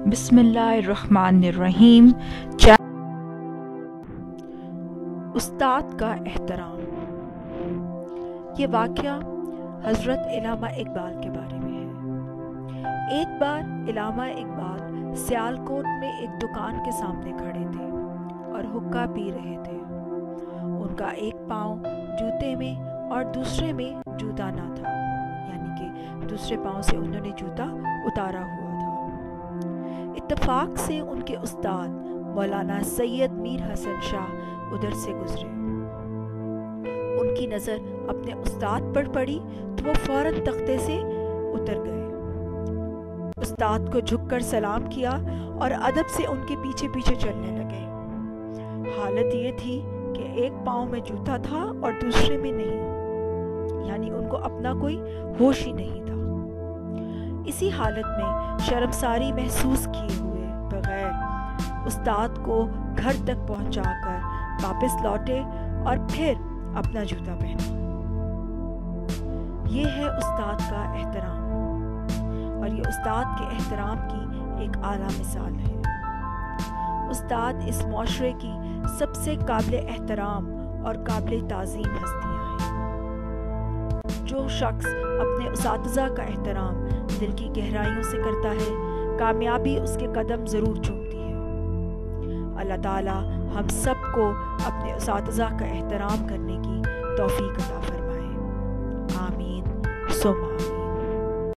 बिस्मिल्लाहिर्रहमानिर्रहीम। उस्ताद का एहतराम। ये वाक़या हज़रत इल्लामा इकबाल के बारे में है। एक बार इल्लामा इकबाल सियालकोट में एक दुकान के सामने खड़े थे और हुक्का पी रहे थे। उनका एक पाँव जूते में और दूसरे में जूता ना था, यानी कि दूसरे पाँव से उन्होंने जूता उतारा हुआ था। इत्तफाक से उनके उस्ताद मौलाना सैयद मीर हसन शाह उधर से गुजरे। उनकी नज़र अपने उस्ताद पर पड़ी तो वो फौरन तख्ते से उतर गए। उस्ताद को झुककर सलाम किया और अदब से उनके पीछे पीछे चलने लगे। हालत ये थी कि एक पाँव में जूता था और दूसरे में नहीं, यानी उनको अपना कोई होश ही नहीं था। इसी हालत में शर्मसारी महसूस किए हुए बगैर उस्ताद को घर तक पहुंचाकर वापस लौटे और फिर अपना जूता पहना। ये है उस्ताद का एहतराम, और ये उस्ताद के एहतराम की एक आला मिसाल है। उस्ताद इस माशरे की सबसे काबिल एहतराम और काबिल ताज़ीम हस्तियाँ हैं। जो शख्स अपने उस्ताज़ा का एहतराम दिल की गहराइयों से करता है, कामयाबी उसके कदम ज़रूर चूमती है। अल्लाह ताला हम सबको अपने उस्ताज़ा का एहतराम करने की तौफीक अता फरमाए। आमीन सुम्मा।